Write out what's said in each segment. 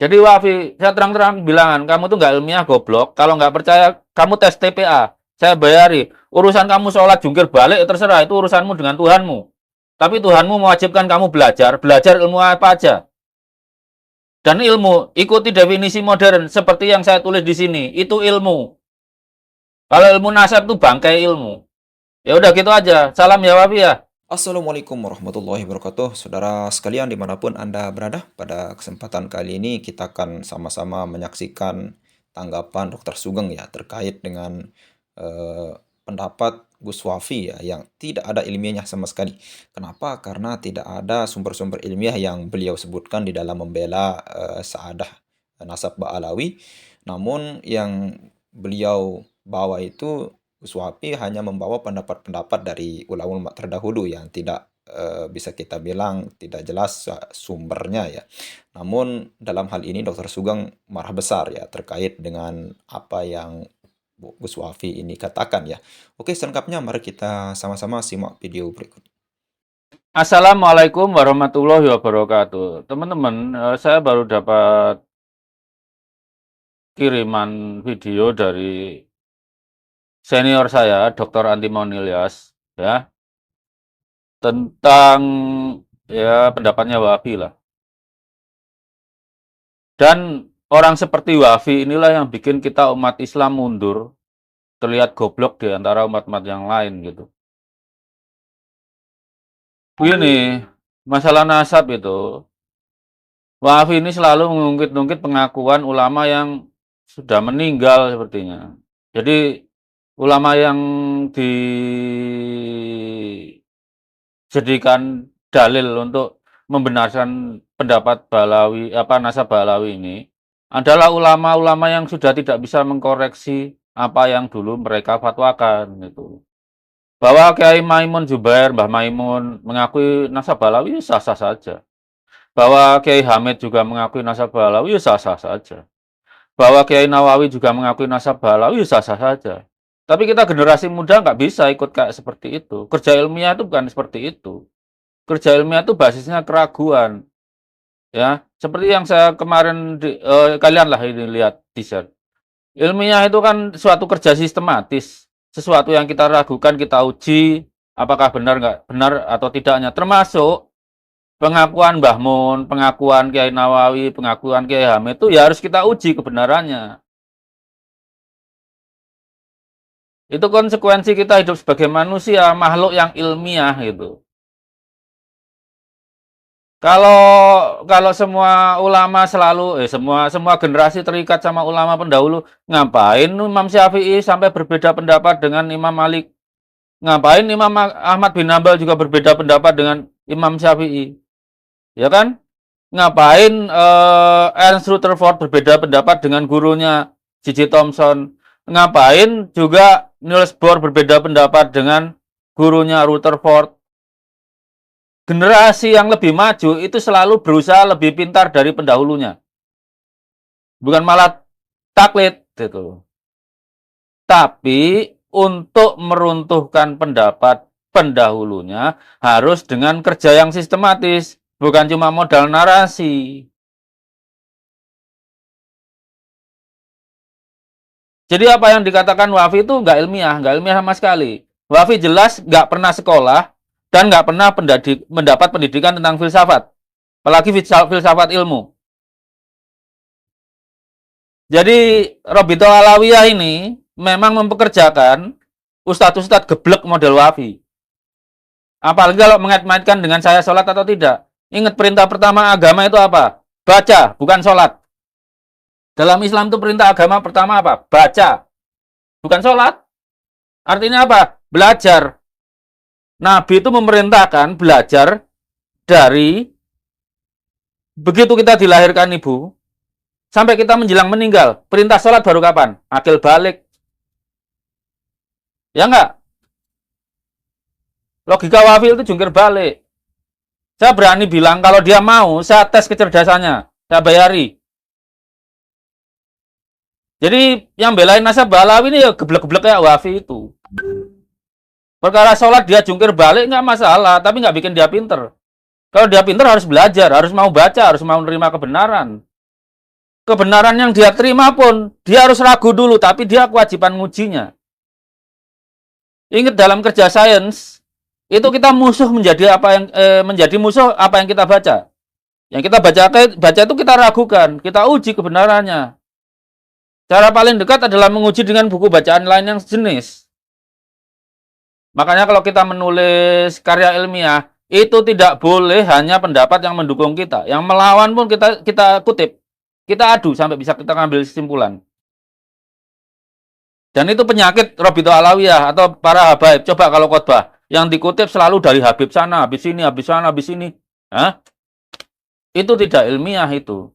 Jadi Wafi, saya terang-terang bilangan, kamu tuh nggak ilmiah goblok. Kalau nggak percaya, kamu tes TPA. Saya bayari. Urusan kamu sholat jungkir balik, terserah. Itu urusanmu dengan Tuhanmu. Tapi Tuhanmu mewajibkan kamu belajar. Belajar ilmu apa aja. Dan ilmu, ikuti definisi modern. Seperti yang saya tulis di sini. Itu ilmu. Kalau ilmu nasab itu bangkai ilmu. Ya udah gitu aja. Salam ya Wafi ya. Assalamualaikum warahmatullahi wabarakatuh. Saudara sekalian dimanapun Anda berada, pada kesempatan kali ini kita akan sama-sama menyaksikan tanggapan Dr. Sugeng ya terkait dengan pendapat Gus Wafi ya yang tidak ada ilmiahnya sama sekali. Kenapa? Karena tidak ada sumber-sumber ilmiah yang beliau sebutkan di dalam membela Sa'adah Nasab Ba'alawi. Namun yang beliau bawa itu Gus Wafi hanya membawa pendapat-pendapat dari ulama-ulama terdahulu yang tidak bisa kita bilang tidak jelas sumbernya ya. Namun dalam hal ini Dr. Sugeng marah besar ya terkait dengan apa yang Gus Wafi ini katakan ya. Oke, selengkapnya mari kita sama-sama simak video berikut. Assalamualaikum warahmatullahi wabarakatuh. Teman-teman, saya baru dapat kiriman video dari senior saya, Dr. Antimon Ilyas, ya, tentang ya pendapatnya Wafi lah. Dan orang seperti Wafi inilah yang bikin kita umat Islam mundur, terlihat goblok di antara umat-umat yang lain gitu. Begini, masalah nasab itu, Wafi ini selalu mengungkit-ungkit pengakuan ulama yang sudah meninggal sepertinya. Jadi ulama yang dijadikan dalil untuk membenarkan pendapat Balawi nasab Balawi ini adalah ulama-ulama yang sudah tidak bisa mengkoreksi apa yang dulu mereka fatwakan gitu. Bahwa Kiai Maimun Jubair, Mbah Maimun mengakui nasab Balawi sah-sah saja. Bahwa Kiai Hamid juga mengakui nasab Balawi sah-sah saja. Bahwa Kiai Nawawi juga mengakui nasab Balawi sah-sah saja. Tapi kita generasi muda nggak bisa ikut kayak seperti itu. Kerja ilmiah itu bukan seperti itu. Kerja ilmiah itu basisnya keraguan. Ya, seperti yang saya kemarin kalian lah ini lihat teaser. Ilmiah itu kan suatu kerja sistematis. Sesuatu yang kita ragukan, kita uji apakah benar nggak benar atau tidaknya. Termasuk pengakuan Mbah Mun, pengakuan Kiai Nawawi, pengakuan Kiai Hamid itu ya harus kita uji kebenarannya. Itu konsekuensi kita hidup sebagai manusia, makhluk yang ilmiah gitu. Kalau kalau semua ulama selalu semua generasi terikat sama ulama pendahulu, ngapain Imam Syafi'i sampai berbeda pendapat dengan Imam Malik? Ngapain Imam Ahmad bin Hambal juga berbeda pendapat dengan Imam Syafi'i? Ya kan? Ngapain Ernst Rutherford berbeda pendapat dengan gurunya J.J. Thomson? Ngapain juga Niels Bohr berbeda pendapat dengan gurunya Rutherford? Generasi yang lebih maju itu selalu berusaha lebih pintar dari pendahulunya. Bukan malah taklid gitu. Tapi untuk meruntuhkan pendapat pendahulunya harus dengan kerja yang sistematis, bukan cuma modal narasi. Jadi apa yang dikatakan Wafi itu nggak ilmiah sama sekali. Wafi jelas nggak pernah sekolah dan nggak pernah mendapat pendidikan tentang filsafat, apalagi filsafat ilmu. Jadi Robito Alawiyah ini memang mempekerjakan ustadz-ustadz geblek model Wafi. Apalagi kalau mengait-ngaitkan dengan saya sholat atau tidak. Ingat perintah pertama agama itu apa? Baca, bukan sholat. Dalam Islam itu perintah agama pertama apa? Baca, bukan sholat. Artinya apa? Belajar. Nabi itu memerintahkan belajar dari begitu kita dilahirkan ibu, sampai kita menjelang meninggal. Perintah sholat baru kapan? Akil balik. Ya enggak? Logika Wafi itu jungkir balik. Saya berani bilang kalau dia mau, saya tes kecerdasannya. Saya bayari. Jadi yang belain nasab Balawi ini ya geblek-geblek kayak Wafi itu. Perkara sholat dia jungkir balik nggak masalah, tapi nggak bikin dia pinter. Kalau dia pinter harus belajar, harus mau baca, harus mau menerima kebenaran. kebenaran yang dia terima pun, dia harus ragu dulu, tapi dia kewajiban ngujinya. Ingat dalam kerja sains, itu kita musuh menjadi apa yang menjadi musuh apa yang kita baca. Yang kita baca itu kita ragukan, kita uji kebenarannya. Cara paling dekat adalah menguji dengan buku bacaan lain yang sejenis. Makanya kalau kita menulis karya ilmiah, itu tidak boleh hanya pendapat yang mendukung kita. Yang melawan pun kita kutip. Kita adu sampai bisa kita ngambil kesimpulan. Dan itu penyakit Robito Alawiyah atau para habaib. Coba kalau khotbah, yang dikutip selalu dari Habib sana, habis sini, habis sana, habis sini. Hah? Itu tidak ilmiah itu.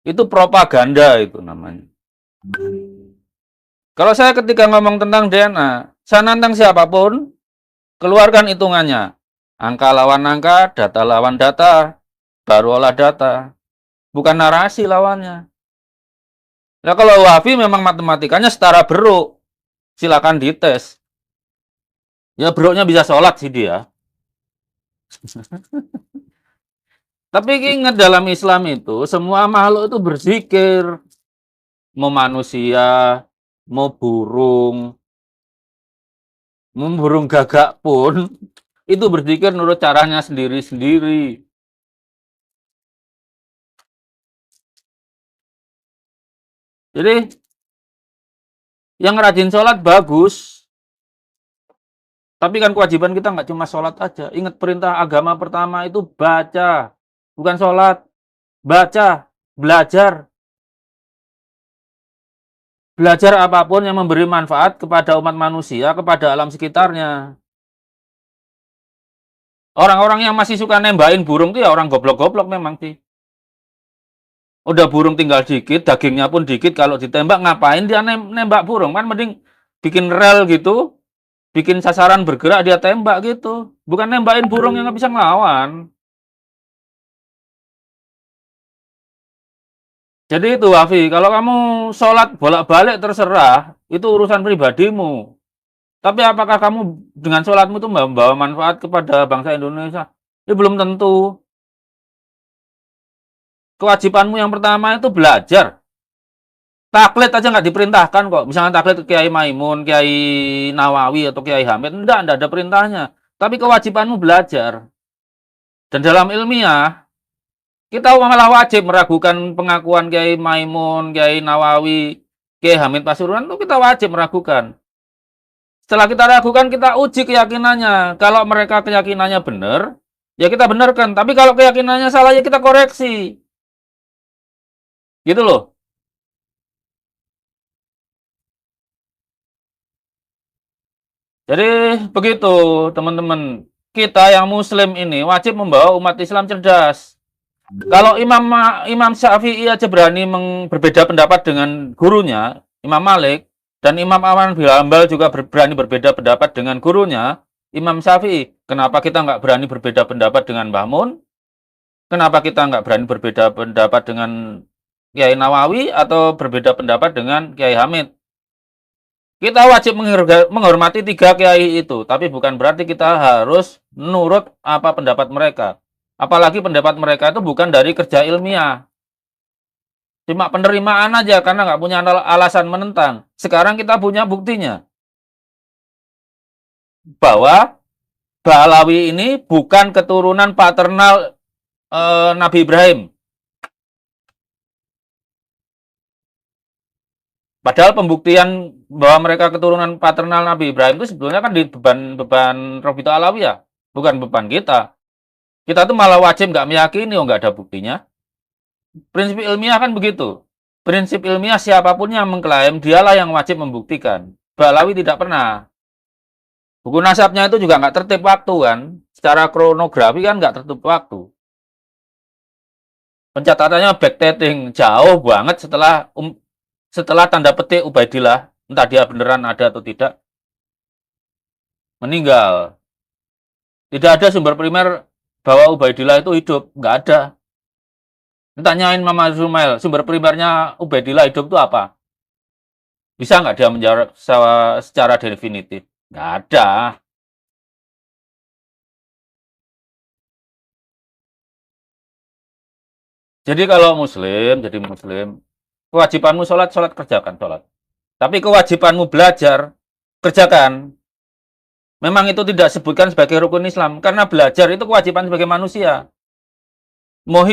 Itu propaganda itu namanya. Kalau saya ketika ngomong tentang DNA, saya nantang siapapun, keluarkan hitungannya. Angka lawan angka, data lawan data, baru olah data. Bukan narasi lawannya. Ya kalau Wahabi memang matematikanya setara beruk. Silakan dites. Ya beruknya bisa sholat sih dia. Tapi ingat dalam Islam itu, semua makhluk itu berzikir. Mau manusia, mau burung gagak pun, itu berzikir menurut caranya sendiri-sendiri. Jadi, yang rajin sholat bagus. Tapi kan kewajiban kita nggak cuma sholat aja. Ingat perintah agama pertama itu baca. Bukan sholat. Baca. Belajar. Belajar apapun yang memberi manfaat kepada umat manusia, kepada alam sekitarnya. Orang-orang yang masih suka nembakin burung itu ya orang goblok-goblok memang sih. Udah burung tinggal dikit, dagingnya pun dikit, kalau ditembak ngapain dia nembak burung? Kan mending bikin rel gitu, bikin sasaran bergerak dia tembak gitu. Bukan nembakin burung yang nggak bisa ngelawan. Jadi itu Wafi, kalau kamu sholat bolak-balik terserah, itu urusan pribadimu. Tapi apakah kamu dengan sholatmu itu membawa manfaat kepada bangsa Indonesia? Ya belum tentu. Kewajibanmu yang pertama itu belajar. Taklid aja nggak diperintahkan kok. Misalnya taklid Kiai Maimun, Kiai Nawawi, atau Kiai Hamid. Enggak ada perintahnya. Tapi kewajibanmu belajar. Dan dalam ilmiah, kita malah wajib meragukan pengakuan Kiai Maimun, Kiai Nawawi, Kiai Hamid Pasuruan, itu kita wajib meragukan. Setelah kita ragukan, kita uji keyakinannya. Kalau mereka keyakinannya benar, ya kita benarkan. Tapi kalau keyakinannya salah, ya kita koreksi. Gitu loh. Jadi begitu teman-teman. Kita yang muslim ini wajib membawa umat Islam cerdas. Kalau Imam Syafi'i aja berani berbeda pendapat dengan gurunya, Imam Malik, dan Imam Ahmad bin Hambal juga berani berbeda pendapat dengan gurunya, Imam Syafi'i. Kenapa kita nggak berani berbeda pendapat dengan Mbah Mun? Kenapa kita nggak berani berbeda pendapat dengan Kiai Nawawi atau berbeda pendapat dengan Kiai Hamid? Kita wajib menghormati tiga kiai itu, tapi bukan berarti kita harus nurut apa pendapat mereka. Apalagi pendapat mereka itu bukan dari kerja ilmiah. Cuma penerimaan aja karena nggak punya alasan menentang. Sekarang kita punya buktinya. Bahwa Balawi ini bukan keturunan paternal Nabi Ibrahim. Padahal pembuktian bahwa mereka keturunan paternal Nabi Ibrahim itu sebetulnya kan di beban Robito Alawiyah, bukan beban kita. Kita tuh malah wajib nggak meyakini, oh nggak ada buktinya. Prinsip ilmiah kan begitu. Prinsip ilmiah siapapun yang mengklaim, dialah yang wajib membuktikan. Balawi tidak pernah. Buku nasabnya itu juga nggak tertib waktu kan. Secara kronografi kan nggak tertib waktu. Pencatatannya backdating jauh banget setelah tanda petik Ubaidillah. Entah dia beneran ada atau tidak. Meninggal. Tidak ada sumber primer bahwa Ubaidillah itu hidup. Nggak ada. Tanyain Mama Zumail, sumber primernya Ubaidillah hidup itu apa? Bisa nggak dia menjawab secara definitif? Nggak ada. Jadi kalau Muslim, jadi Muslim, Kewajibanmu sholat, sholat kerjakan sholat. Tapi kewajibanmu belajar, kerjakan. Memang itu tidak sebutkan sebagai rukun Islam, karena belajar itu kewajiban sebagai manusia. Mau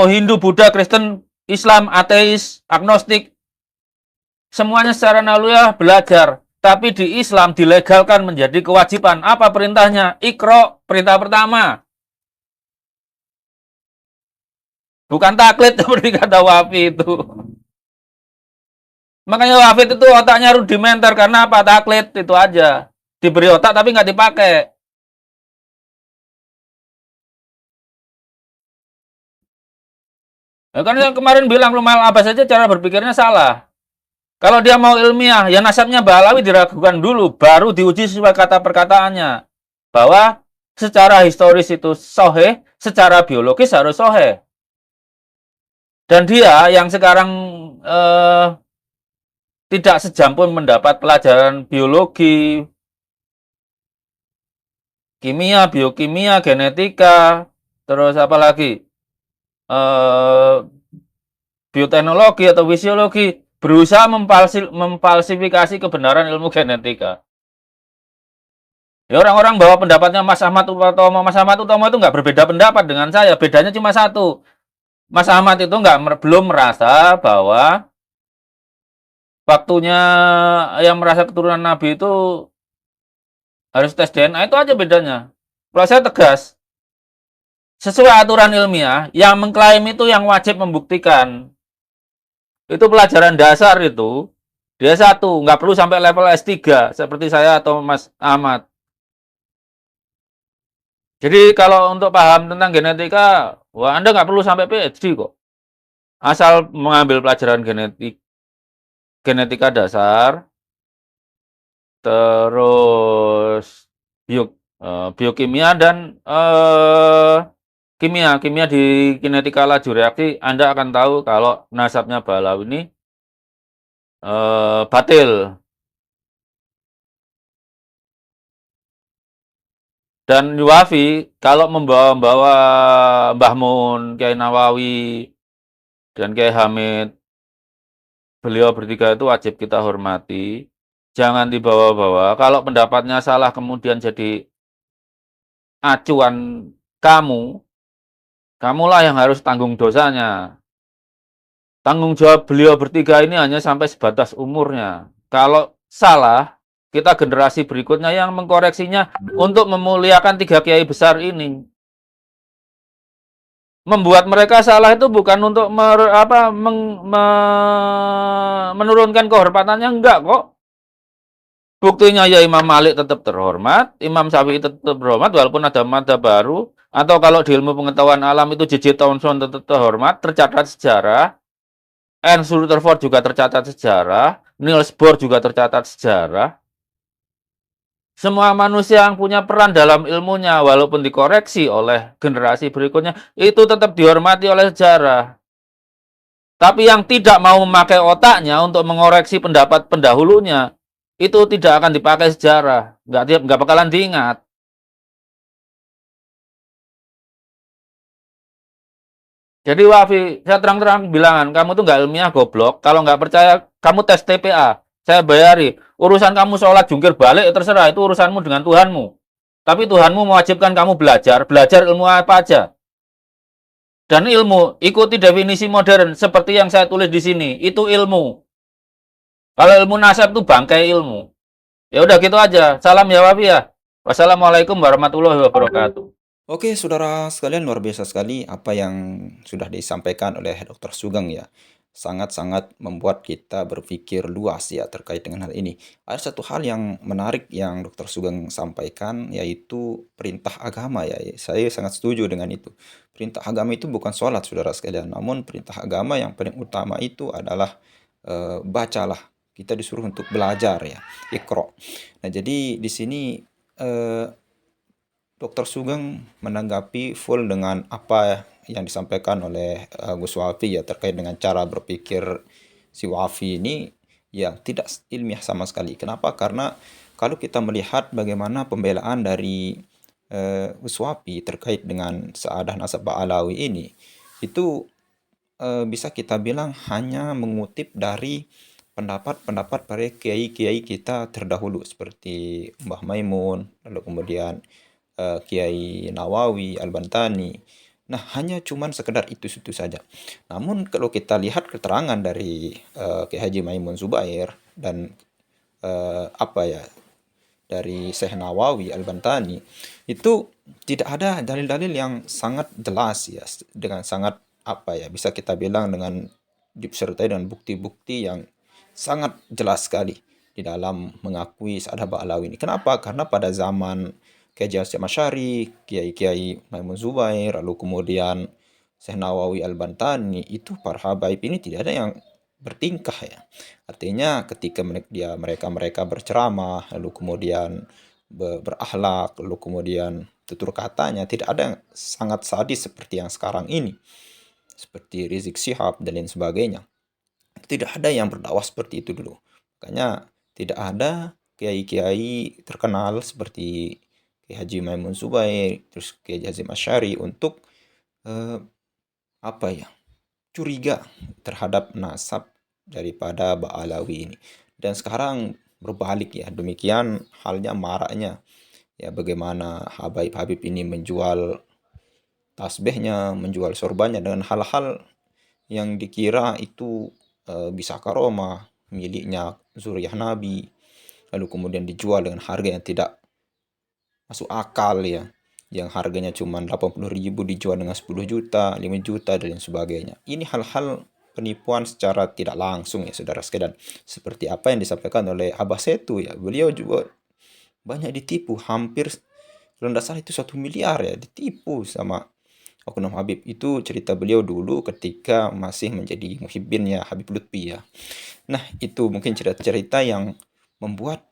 Hindu, Buddha, Kristen, Islam, ateis, agnostik, semuanya secara naluriah belajar. Tapi di Islam dilegalkan menjadi kewajiban. Apa perintahnya? Iqra, perintah pertama. Bukan taklid seperti kata Wafi itu. Makanya Wafi itu otaknya rudimenter. Karena apa? Taklid itu aja. Diberi otak tapi nggak dipakai. Ya kan yang kemarin bilang Rumal Abbas saja cara berpikirnya salah. Kalau dia mau ilmiah, ya nasabnya Balawi diragukan dulu, baru diuji sesuai kata perkataannya. Bahwa secara historis itu soheh, secara biologis harus soheh. Dan dia yang sekarang tidak sejam pun mendapat pelajaran biologi, kimia, biokimia, genetika, terus apa lagi? Bioteknologi atau fisiologi, berusaha memfalsifikasi kebenaran ilmu genetika. Ya orang-orang bawa pendapatnya Mas Ahmad Utomo. Mas Ahmad Utomo itu nggak berbeda pendapat dengan saya. Bedanya cuma satu. Mas Ahmad itu belum merasa bahwa waktunya yang merasa keturunan Nabi itu harus tes DNA, itu aja bedanya. Kalau saya tegas, sesuai aturan ilmiah, yang mengklaim itu yang wajib membuktikan. Itu pelajaran dasar itu, dia satu, nggak perlu sampai level S3, seperti saya atau Mas Ahmad. Jadi kalau untuk paham tentang genetika, wah Anda nggak perlu sampai PhD kok. Asal mengambil pelajaran genetika dasar, terus biokimia dan kimia di kinetika laju reaksi, Anda akan tahu kalau nasabnya Balawi ini batil. Dan Wafi kalau membawa Mbah Mun, Kiai Nawawi, dan Kiai Hamid, beliau bertiga itu wajib kita hormati. Jangan dibawa-bawa. Kalau pendapatnya salah kemudian jadi acuan kamulah yang harus tanggung dosanya. Tanggung jawab beliau bertiga ini hanya sampai sebatas umurnya. Kalau salah, kita generasi berikutnya yang mengkoreksinya untuk memuliakan tiga kiai besar ini. Membuat mereka salah itu bukan untuk menurunkan kehormatannya, enggak kok. Buktinya ya Imam Malik tetap terhormat, Imam Syafi'i tetap terhormat walaupun ada madzhab baru, atau kalau di ilmu pengetahuan alam itu J.J. Thomson tetap terhormat, tercatat sejarah, Ernst Rutherford juga tercatat sejarah, Niels Bohr juga tercatat sejarah. Semua manusia yang punya peran dalam ilmunya walaupun dikoreksi oleh generasi berikutnya itu tetap dihormati oleh sejarah. Tapi yang tidak mau memakai otaknya untuk mengoreksi pendapat pendahulunya itu tidak akan dipakai sejarah, nggak bakalan diingat. Jadi Wafi, saya terang-terang bilangan, kamu tuh nggak ilmiah goblok. Kalau nggak percaya, kamu tes TPA. Saya bayari. Urusan kamu sholat jungkir balik, terserah. Itu urusanmu dengan Tuhanmu. Tapi Tuhanmu mewajibkan kamu belajar. Belajar ilmu apa aja. Dan ilmu, ikuti definisi modern. Seperti yang saya tulis di sini. Itu ilmu. Kalau ilmu nasab itu bangkai ilmu. Ya udah gitu aja. Salam ya Wafi ya. Wassalamualaikum warahmatullahi wabarakatuh. Oke, saudara sekalian, luar biasa sekali apa yang sudah disampaikan oleh Dr. Sugeng ya. Sangat-sangat membuat kita berpikir luas ya terkait dengan hal ini. Ada satu hal yang menarik yang Dr. Sugeng sampaikan, yaitu perintah agama ya. Saya sangat setuju dengan itu. Perintah agama itu bukan sholat, saudara sekalian. Namun perintah agama yang paling utama itu adalah bacalah. Kita disuruh untuk belajar ya. Iqra. Nah, jadi di sini Dr. Sugeng menanggapi full dengan apa yang disampaikan oleh Gus Wafi ya terkait dengan cara berpikir si Wafi ini yang tidak ilmiah sama sekali. Kenapa? Karena kalau kita melihat bagaimana pembelaan dari Gus Wafi terkait dengan Sa'adah Nasab Ba'alawi ini, itu bisa kita bilang hanya mengutip dari pendapat-pendapat para kiai-kiai kita terdahulu seperti Mbah Maimun, lalu kemudian Kiai Nawawi, Al-Bantani. Nah, hanya cuman sekedar itu saja. Namun kalau kita lihat keterangan dari Kiai Haji Maimun Zubair dan apa ya, dari Syekh Nawawi Al-Bantani, itu tidak ada dalil-dalil yang sangat jelas ya, dengan sangat apa ya, bisa kita bilang dengan disertai dengan bukti-bukti yang sangat jelas sekali di dalam mengakui Sa'ad Ba'alawi ini. Kenapa? Karena pada zaman Kiai Hasyim Asy'ari, Kiai-Kiai Maimun Zubair, lalu kemudian Syekh Nawawi Al-Bantani, itu para habaib ini tidak ada yang bertingkah ya. Artinya ketika mereka berceramah, lalu kemudian berakhlak, lalu kemudian tutur katanya tidak ada yang sangat sadis seperti yang sekarang ini, seperti Rizik Syihab dan lain sebagainya. Tidak ada yang berdakwah seperti itu dulu. Makanya tidak ada kiai-kiai terkenal seperti Kiai Haji Maimun Zubair, terus Kiai Hasyim Asy'ari untuk eh, apa ya, curiga terhadap nasab daripada Ba'alawi ini. Dan sekarang berbalik ya, demikian halnya maraknya ya, bagaimana Habib-Habib ini menjual tasbihnya, menjual sorbannya dengan hal-hal yang dikira itu bisa karomah miliknya zuriyah Nabi, lalu kemudian dijual dengan harga yang tidak masuk akal ya, yang harganya cuma 80.000 dijual dengan 10 juta, 5 juta dan lain sebagainya. Ini hal-hal penipuan secara tidak langsung ya saudara sekalian, seperti apa yang disampaikan oleh Abah Setu ya, beliau juga banyak ditipu, hampir kalau tidak salah itu 1 miliar ya ditipu sama oknum Habib. Itu cerita beliau dulu ketika masih menjadi muhibbinnya Habib Lutfi ya. Nah, itu mungkin cerita-cerita yang membuat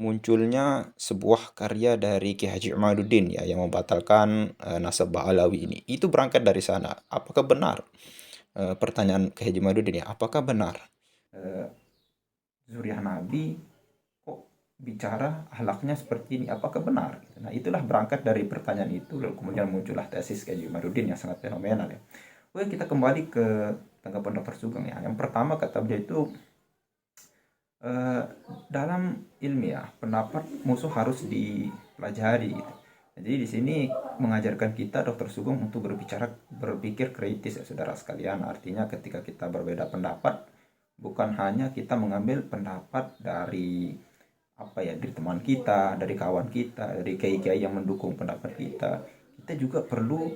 munculnya sebuah karya dari Ki Haji Imaduddin ya, yang membatalkan nasab Ba'alawi ini. Itu berangkat dari sana. Apakah benar? Pertanyaan Ki Haji Imaduddin ya, apakah benar zuriyah Nabi kok bicara akhlaknya seperti ini? Apakah benar? Nah, itulah berangkat dari pertanyaan itu, lalu kemudian muncullah tesis Ki Haji Imaduddin yang sangat fenomenal ya. Oke, kita kembali ke tanggapan Dr. Sugeng ya. Yang pertama kata beliau itu dalam ilmiah pendapat musuh harus dipelajari. Jadi di sini mengajarkan kita Dr. Sugeng untuk berpikir kritis ya saudara sekalian. Artinya ketika kita berbeda pendapat, bukan hanya kita mengambil pendapat dari apa ya, dari teman kita, dari kawan kita, dari kiai-kiai yang mendukung pendapat kita. Kita juga perlu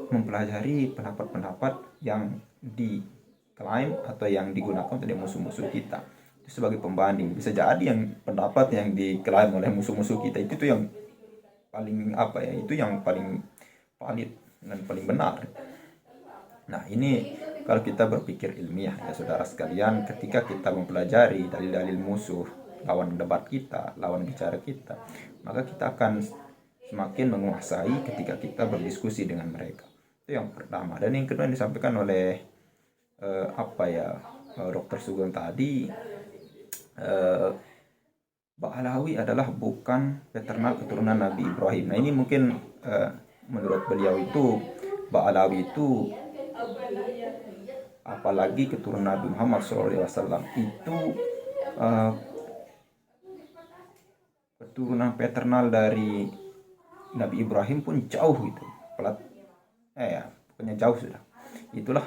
mempelajari pendapat-pendapat yang diklaim atau yang digunakan oleh musuh-musuh kita. Itu sebagai pembanding. Bisa jadi yang pendapat yang diklaim oleh musuh-musuh kita itu tuh yang paling apa ya, itu yang paling valid dan paling benar. Nah, ini kalau kita berpikir ilmiah ya saudara sekalian, ketika kita mempelajari dalil-dalil musuh, lawan debat kita, lawan bicara kita, maka kita akan semakin menguasai ketika kita berdiskusi dengan mereka. Itu yang pertama. Dan yang kedua yang disampaikan oleh Dr. Sugeng tadi, Ba'alawi adalah bukan paternal keturunan Nabi Ibrahim. Nah, ini mungkin menurut beliau itu Ba'alawi itu apalagi keturunan Nabi Muhammad SAW itu keturunan paternal dari Nabi Ibrahim pun jauh gitu. Pokoknya jauh sudah. Itulah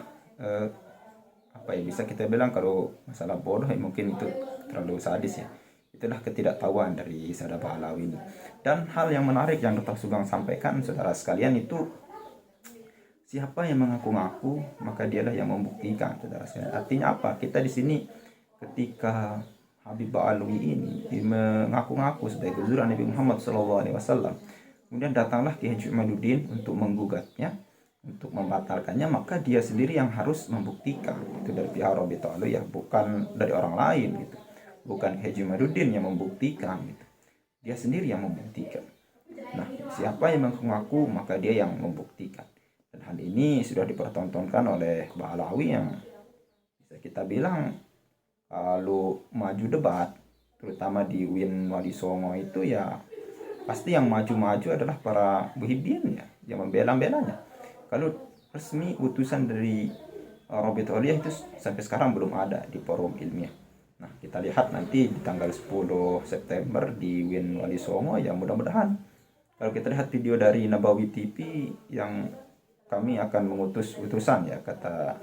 bisa kita bilang kalau masalah bodoh mungkin itu terlalu sadis ya. Itulah ketidaktahuan dari Sa'ad Ba'alawi ini. Dan hal yang menarik yang Dr. Sugeng sampaikan saudara sekalian itu, siapa yang mengaku-ngaku maka dialah yang membuktikan saudara sekalian. Artinya apa? Kita di sini ketika Habib Ba'alawi ini mengaku-ngaku sebagai zuriyah Nabi Muhammad SAW, kemudian datanglah Ki Haji Imaduddin untuk menggugatnya, untuk membatalkannya, maka dia sendiri yang harus membuktikan. Itu dari pihak Rabithah ya, bukan dari orang lain gitu. Bukan Haji Imaduddin yang membuktikan gitu. Dia sendiri yang membuktikan. Nah, siapa yang mengaku maka dia yang membuktikan. Dan hal ini sudah dipertontonkan oleh Ba'alawi yang bisa kita bilang kalau maju debat, terutama di UIN Wali Songo itu ya pasti yang maju-maju adalah para muhibbin ya, yang membela-belanya. Kalau resmi utusan dari Rabithah Alawiyah itu sampai sekarang belum ada di forum ilmiah. Nah, kita lihat nanti di tanggal 10 September di Win Wali Songo, ya mudah-mudahan kalau kita lihat video dari Nabawi TV yang kami akan mengutus utusan, ya kata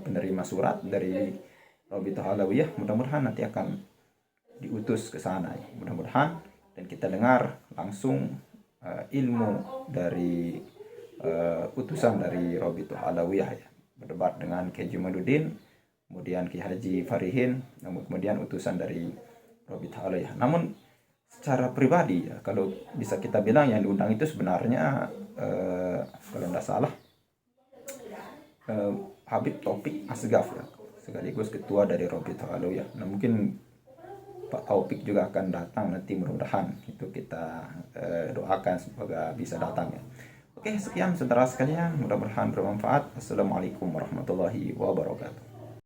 penerima surat dari Rabithah Alawiyah, mudah-mudahan nanti akan diutus ke sana, ya. Mudah-mudahan dan kita dengar langsung ilmu dari utusan dari Rabithah Alawiyah, ya, berdebat dengan Kiai Jumaluddin, kemudian Ki Haji Farihin, namun kemudian utusan dari Rabithah Alawiyah. Namun secara pribadi, ya, kalau bisa kita bilang yang diundang itu sebenarnya kalau tidak salah Habib Taufik Asgaf, ya, sekaligus ketua dari Rabithah Alawiyah. Nah, mungkin Pak Taufik juga akan datang nanti, mudah-mudahan itu kita doakan semoga bisa datang, ya. Oke, sekian saudara sekalian, mudah-mudahan bermanfaat. Assalamualaikum warahmatullahi wabarakatuh.